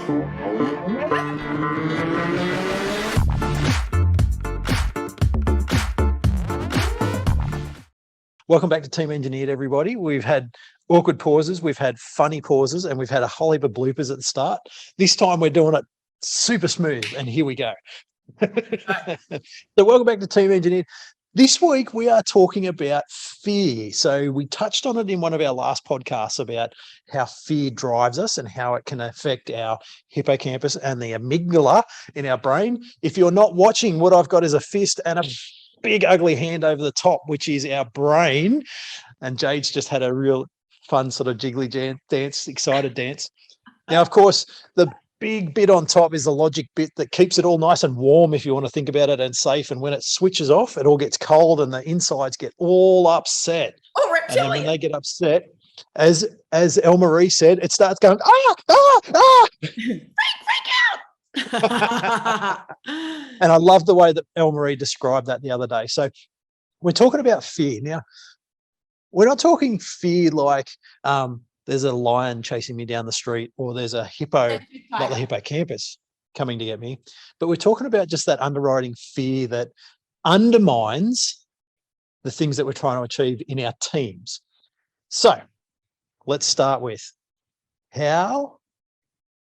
Welcome back to Team Engineered, everybody. We've had awkward pauses, we've had funny pauses, and we've had a whole heap of bloopers at the start. This time we're doing it super smooth, and here we go. So welcome back to Team Engineered. This week we are talking about fear. So we touched on it in one of our last podcasts about how fear drives us and how it can affect our hippocampus and the amygdala in our brain. If you're not watching, what I've got is a fist and a big ugly hand over the top, which is our brain. And Jade's just had a real fun sort of jiggly dance, excited dance. Now, of course, the big bit on top is the logic bit that keeps it all nice and warm, if you want to think about it, and safe. And when it switches off, it all gets cold and the insides get all upset. Oh, reptilian. And then when they get upset, as Elle-Marie said, it starts going, freak out. And I love the way that Elle-Marie described that the other day. So we're talking about fear. Now, we're not talking fear like there's a lion chasing me down the street, or there's a hippo, not the hippocampus, coming to get me. But we're talking about just that underwriting fear that undermines the things that we're trying to achieve in our teams. So let's start with, how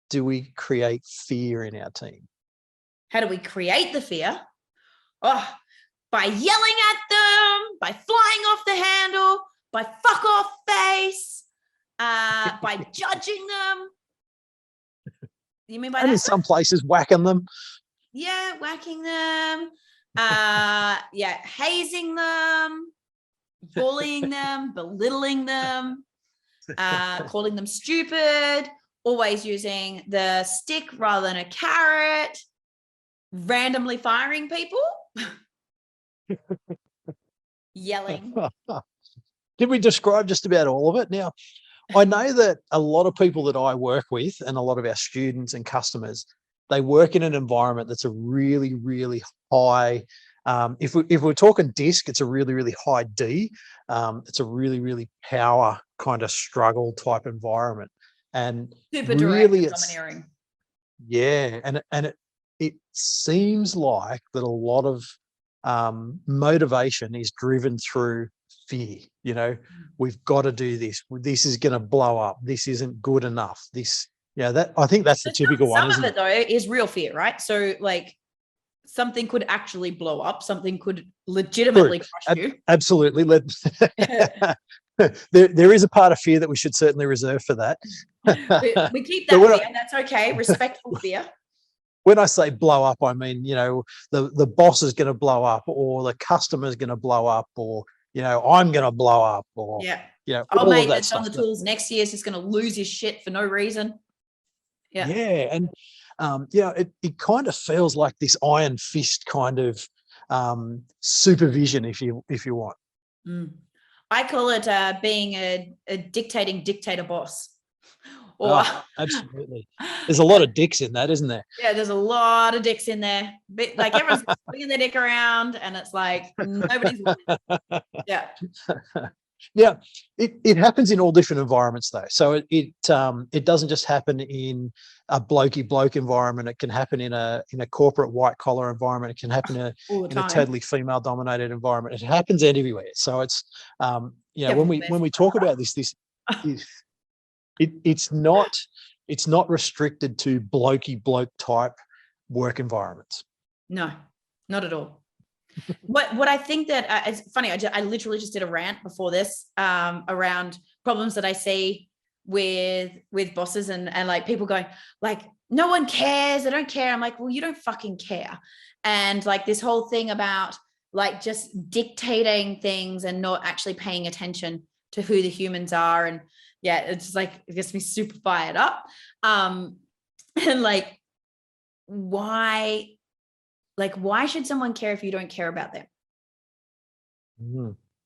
do we create fear in our team? How do we create the fear? Oh, by yelling at them, by flying off the handle, by fuck off face, by judging them. You mean by and that? In some places, whacking them. Yeah, whacking them. Hazing them, bullying them, belittling them, calling them stupid, always using the stick rather than a carrot, randomly firing people, yelling. Did we describe just about all of it? Now, I know that a lot of people that I work with and a lot of our students and customers, they work in an environment that's a really, really high, if we're talking DISC, it's a really, really high D. It's a really, really power kind of struggle type environment. And super really direct, domineering. Yeah. And it seems like that a lot of motivation is driven through fear. You know, we've got to do this. This is going to blow up. This isn't good enough. That I think that's the typical one. Some of it though is real fear, right? So like something could actually blow up. Something could legitimately crush you. Absolutely. There is a part of fear that we should certainly reserve for that. we keep that fear. That's okay. Respectful fear. When I say blow up, I mean, the boss is going to blow up, or the customer is going to blow up, or I'm going to blow up, or oh mate, that's on the tools next year is just going to lose his shit for no reason. And it kind of feels like this iron fist kind of supervision, if you want. I call it being a dictator boss. Absolutely. There's a lot of dicks in that, isn't there? Yeah, there's a lot of dicks in there. But like everyone's swinging their dick around, and it's like nobody's winning. Yeah. Yeah, it happens in all different environments though. So it doesn't just happen in a blokey bloke environment. It can happen in a corporate white collar environment. It can happen in a totally female dominated environment. It happens everywhere. So it's when we talk about this it's not restricted to blokey bloke type work environments. No, not at all. What I think that it's funny, I literally just did a rant before this around problems that I see with bosses and like people going like, no one cares, they don't care. I'm like, well, you don't fucking care. And like this whole thing about like just dictating things and not actually paying attention to who the humans are. And it's like, it gets me super fired up. And like, why should someone care if you don't care about them?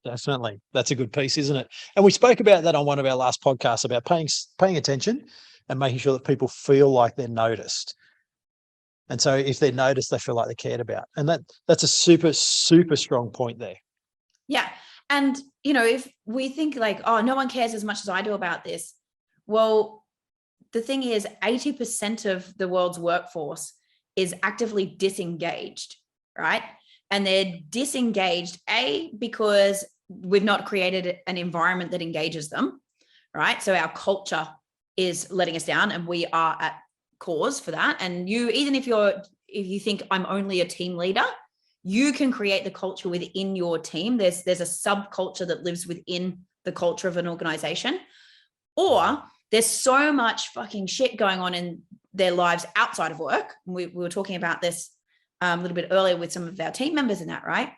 Definitely. That's a good piece, isn't it? And we spoke about that on one of our last podcasts about paying attention and making sure that people feel like they're noticed. And so if they're noticed, they feel like they're cared about. And that's a super, super strong point there. Yeah. And, if we think like, oh, no one cares as much as I do about this. Well, the thing is 80% of the world's workforce is actively disengaged, right? And they're disengaged, because we've not created an environment that engages them, right? So our culture is letting us down, and we are at cause for that. And you, even if you think I'm only a team leader, you can create the culture within your team. There's a subculture that lives within the culture of an organization. Or there's so much fucking shit going on in their lives outside of work. We were talking about this a little bit earlier with some of our team members in that, right?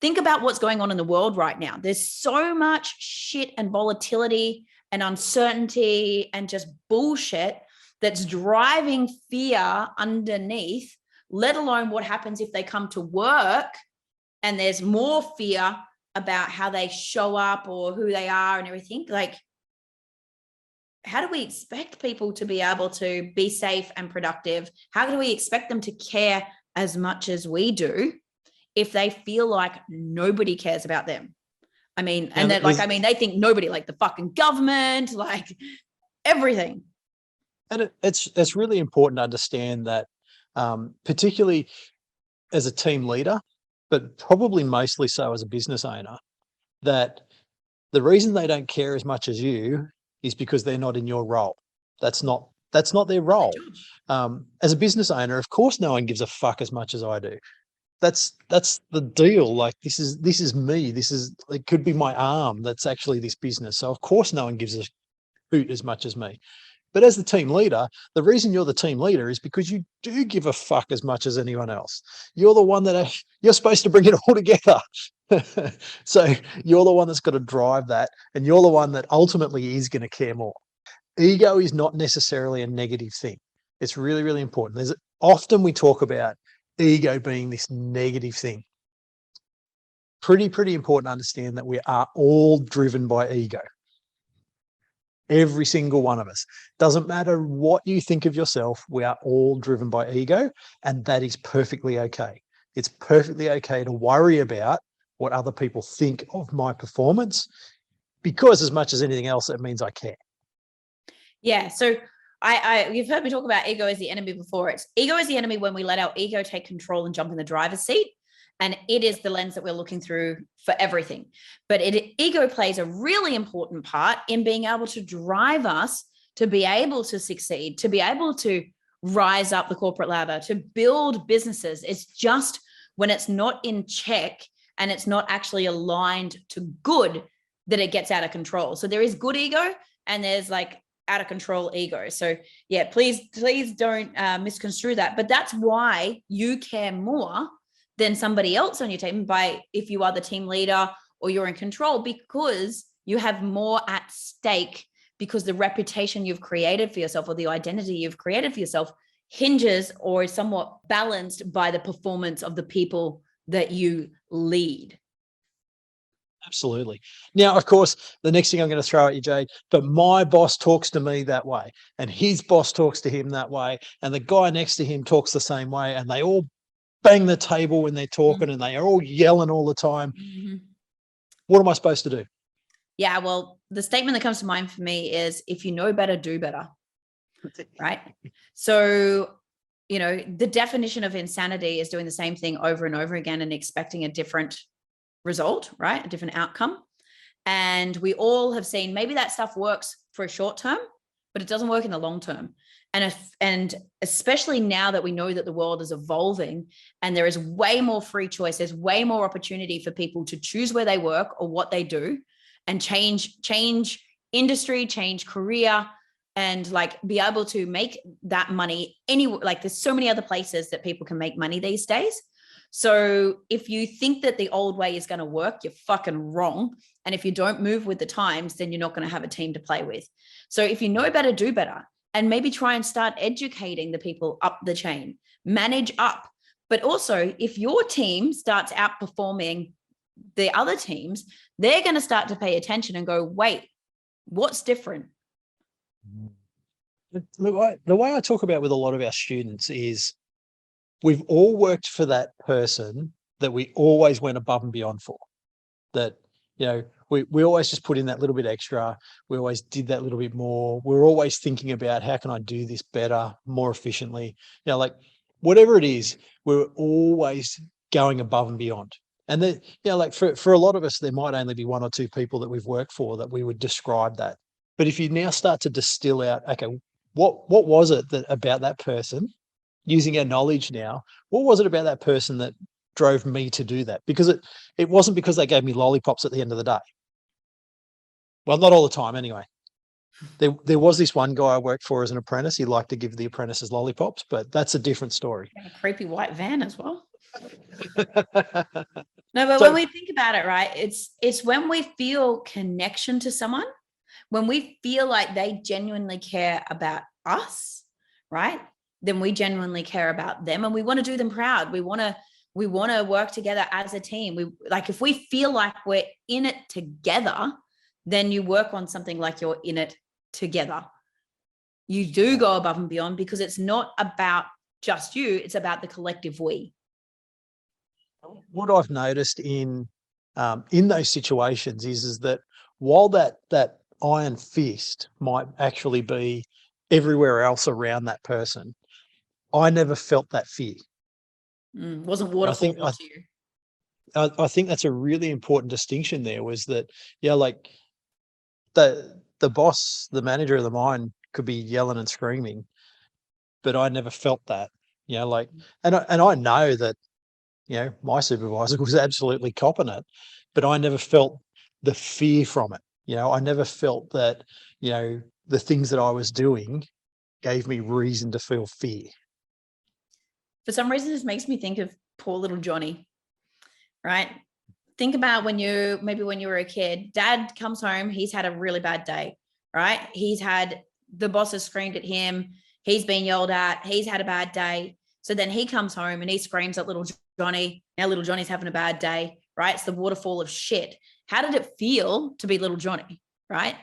Think about what's going on in the world right now. There's so much shit and volatility and uncertainty and just bullshit that's driving fear underneath, let alone what happens if they come to work and there's more fear about how they show up or who they are and everything. Like, how do we expect people to be able to be safe and productive? How do we expect them to care as much as we do if they feel like nobody cares about them? I mean, and that, like, I mean, they think nobody, like the fucking government, like everything. And it's really important to understand that, particularly as a team leader, but probably mostly so as a business owner, that the reason they don't care as much as you is because they're not in your role. That's not their role. As a business owner, of course, no one gives a fuck as much as I do. That's the deal. Like, this is me. It could be my arm that's actually this business. So of course no one gives a hoot as much as me. But as the team leader, the reason you're the team leader is because you do give a fuck as much as anyone else. You're the one that you're supposed to bring it all together. So you're the one that's got to drive that, and you're the one that ultimately is going to care more. Ego is not necessarily a negative thing. It's really, really important. Often we talk about ego being this negative thing. Pretty important to understand that we are all driven by ego. Every single one of us. Doesn't matter what you think of yourself, we are all driven by ego, and that is perfectly okay. It's perfectly okay to worry about what other people think of my performance, because as much as anything else, it means I care. Yeah. So you've heard me talk about ego as the enemy before. It's ego is the enemy when we let our ego take control and jump in the driver's seat. And it is the lens that we're looking through for everything. But ego plays a really important part in being able to drive us to be able to succeed, to be able to rise up the corporate ladder, to build businesses. It's just when it's not in check and it's not actually aligned to good that it gets out of control. So there is good ego and there's like out of control ego. So yeah, please don't misconstrue that. But that's why you care more than somebody else on your team, if you are the team leader or you're in control, because you have more at stake, because the reputation you've created for yourself or the identity you've created for yourself hinges or is somewhat balanced by the performance of the people that you lead. Absolutely. Now, of course, the next thing I'm going to throw at you, Jade, but my boss talks to me that way, and his boss talks to him that way, and the guy next to him talks the same way, and they all bang the table when they're talking, and they are all yelling all the time. Mm-hmm. What am I supposed to do? Yeah, well, the statement that comes to mind for me is, if you know better, do better. Right? So, the definition of insanity is doing the same thing over and over again and expecting a different result, right? A different outcome. And we all have seen maybe that stuff works for a short term, but it doesn't work in the long term. And especially now that we know that the world is evolving and there is way more free choice, there's way more opportunity for people to choose where they work or what they do and change industry, change career, and like be able to make that money anywhere. Like, there's so many other places that people can make money these days. So if you think that the old way is going to work, you're fucking wrong. And if you don't move with the times, then you're not going to have a team to play with. So if you know better, do better. And maybe try and start educating the people up the chain, manage up. But also, if your team starts outperforming the other teams, they're going to start to pay attention and go, wait, what's different? The way I talk about with a lot of our students is, we've all worked for that person that we always went above and beyond for. That, we always just put in that little bit extra. We always did that little bit more. We're always thinking about how can I do this better, more efficiently. Like whatever it is, we're always going above and beyond. And then, like for a lot of us, there might only be one or two people that we've worked for that we would describe that. But if you now start to distill out, okay, what was it that about that person, using our knowledge now, what was it about that person that drove me to do that? Because it wasn't because they gave me lollipops at the end of the day. Well, not all the time anyway. There was this one guy I worked for as an apprentice. He liked to give the apprentices lollipops, but that's a different story. And a creepy white van as well. No, but So- when we think about it, right, it's when we feel connection to someone, when we feel like they genuinely care about us, right, then we genuinely care about them, and we want to do them proud. We want to work together as a team. We like, if we feel like we're in it together, then you work on something like you're in it together. You do go above and beyond, because it's not about just you, it's about the collective we. What I've noticed in those situations is that while that iron fist might actually be everywhere else around that person, I never felt that fear. Wasn't waterfall to you. I think that's a really important distinction there, was that, like the boss, the manager of the mine could be yelling and screaming, but I never felt that, like, and I know that, my supervisor was absolutely copping it, but I never felt the fear from it. I never felt that, the things that I was doing gave me reason to feel fear. For some reason, this makes me think of poor little Johnny, right? Think about when you were a kid, dad comes home, he's had a really bad day, right? The boss has screamed at him, he's been yelled at, he's had a bad day. So then he comes home and he screams at little Johnny. Now little Johnny's having a bad day, right? It's the waterfall of shit. How did it feel to be little Johnny, right?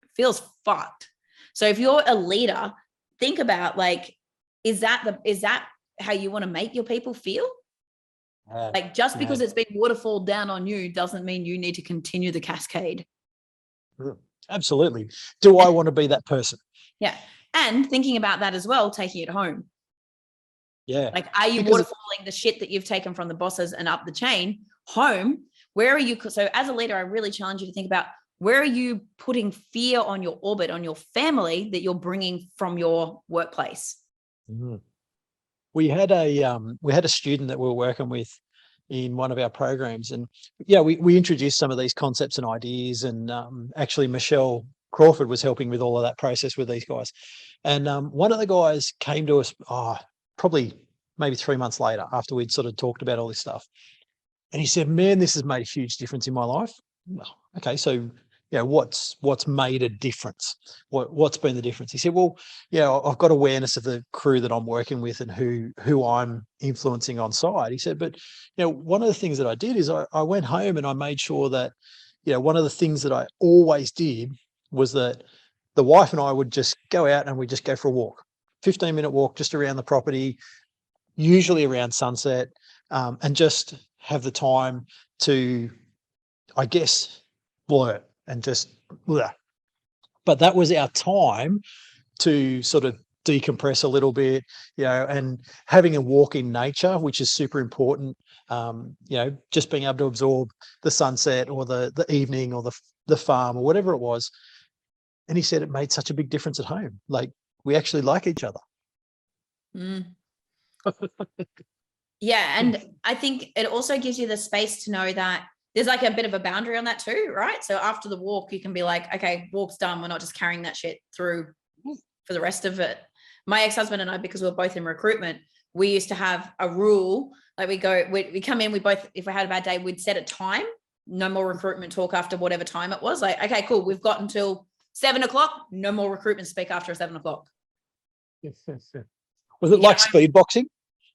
It feels fucked. So if you're a leader, think about, like, is that how you want to make your people feel? Like, just because it's been waterfall down on you doesn't mean you need to continue the cascade. Absolutely. Do I want to be that person? Yeah. And thinking about that as well, taking it home. Yeah. Like, are you waterfalling the shit that you've taken from the bosses and up the chain home? Where are you? So as a leader, I really challenge you to think about, where are you putting fear on your orbit, on your family, that you're bringing from your workplace? Mm. We had a student that we were working with in one of our programs, and we introduced some of these concepts and ideas, and actually Michelle Crawford was helping with all of that process with these guys. And one of the guys came to us probably maybe 3 months later, after we'd sort of talked about all this stuff, and he said, "Man, this has made a huge difference in my life." Well, okay, so what's made a difference? What's been the difference? He said, "Well, I've got awareness of the crew that I'm working with and who I'm influencing on site." He said, "But one of the things that I did is I went home and I made sure that, one of the things that I always did was that the wife and I would just go out and we'd just go for a walk, 15-minute walk just around the property, usually around sunset, and just have the time to, I guess, blur and just bleh." But that was our time to sort of decompress a little bit, and having a walk in nature, which is super important. Just being able to absorb the sunset or the evening or the farm or whatever it was. And he said it made such a big difference at home. Like, we actually like each other. Yeah. And I think it also gives you the space to know that there's like a bit of a boundary on that too, right? So after the walk, you can be like, okay, walk's done. We're not just carrying that shit through for the rest of it. My ex-husband and I, because we're both in recruitment, we used to have a rule. Like, we come in, we both, if we had a bad day, we'd set a time. No more recruitment talk after whatever time it was. Like, okay, cool. We've got until 7 o'clock. No more recruitment speak after 7 o'clock. Yes. Was it like speed boxing?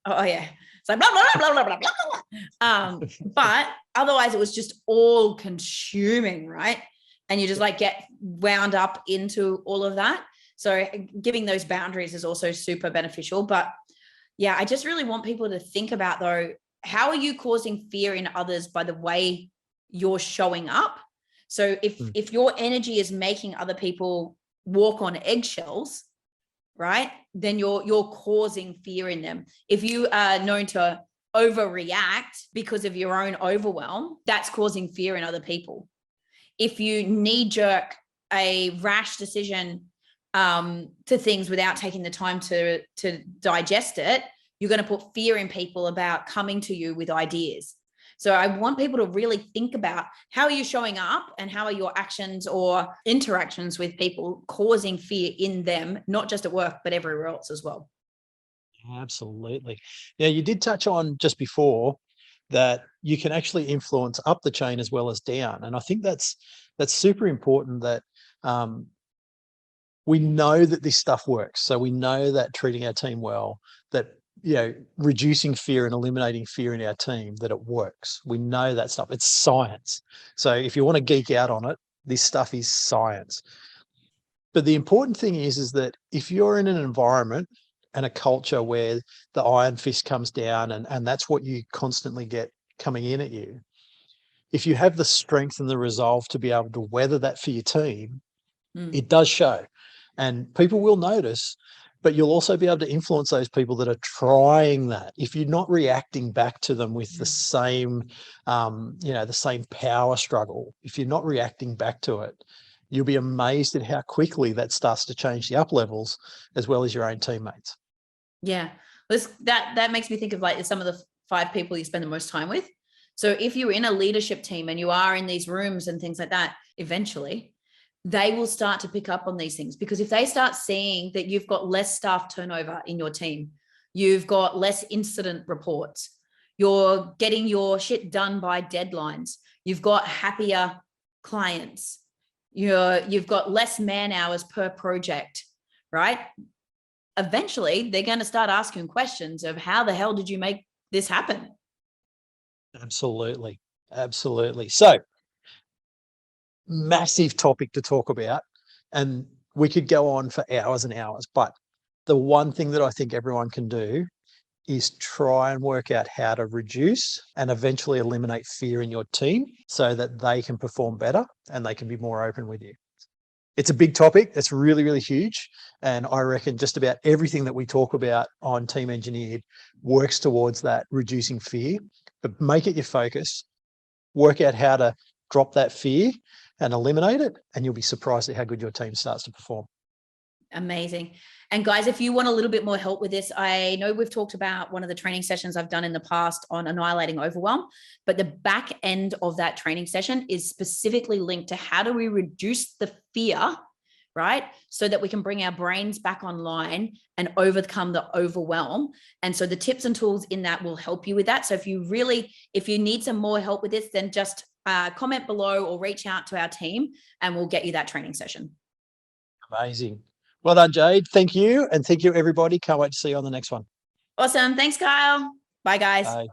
Oh yeah. It's like blah, blah, blah, blah, blah, blah, blah. But otherwise it was just all consuming, right? And you just like get wound up into all of that. So giving those boundaries is also super beneficial. But yeah, I just really want people to think about, though, how are you causing fear in others by the way you're showing up So if your energy is making other people walk on eggshells, right, then you're causing fear in them. If you are known to overreact because of your own overwhelm, that's causing fear in other people. If you knee jerk a rash decision to things without taking the time to digest it, you're going to put fear in people about coming to you with ideas. So I want people to really think about, how are you showing up and how are your actions or interactions with people causing fear in them, not just at work, but everywhere else as well. Absolutely. Yeah, you did touch on just before that you can actually influence up the chain as well as down. And I think that's super important, that we know that this stuff works. So we know that treating our team well, that reducing fear and eliminating fear in our team, that it works. We know that stuff. It's science. So if you want to geek out on it, this stuff is science. But the important thing is that if you're in an environment and a culture where the iron fist comes down and that's what you constantly get coming in at you, if you have the strength and the resolve to be able to weather that for your team, it does show. And people will notice, but you'll also be able to influence those people that are trying that. If you're not reacting back to them with the same, the same power struggle, if you're not reacting back to it, you'll be amazed at how quickly that starts to change the up levels as well as your own teammates. Yeah, that makes me think of like some of the 5 people you spend the most time with. So if you're in a leadership team and you are in these rooms and things like that, eventually they will start to pick up on these things, because if they start seeing that you've got less staff turnover in your team, you've got less incident reports, you're getting your shit done by deadlines, you've got happier clients, you've got less man hours per project, right? Eventually they're going to start asking questions of, how the hell did you make this happen? Absolutely. So massive topic to talk about, and we could go on for hours and hours, but the one thing that I think everyone can do is try and work out how to reduce and eventually eliminate fear in your team so that they can perform better and they can be more open with you. It's a big topic. It's really, really huge. And I reckon just about everything that we talk about on Team Engineered works towards that, reducing fear. But make it your focus. Work out how to drop that fear and eliminate it, and you'll be surprised at how good your team starts to perform. Amazing. And guys, if you want a little bit more help with this, I know we've talked about one of the training sessions I've done in the past on annihilating overwhelm, but the back end of that training session is specifically linked to how do we reduce the fear, right? So that we can bring our brains back online and overcome the overwhelm. And so the tips and tools in that will help you with that. So if you need some more help with this, then just comment below or reach out to our team and we'll get you that training session. Amazing. Well done, Jade. Thank you. And thank you, everybody. Can't wait to see you on the next one. Awesome. Thanks, Kyle. Bye, guys. Bye.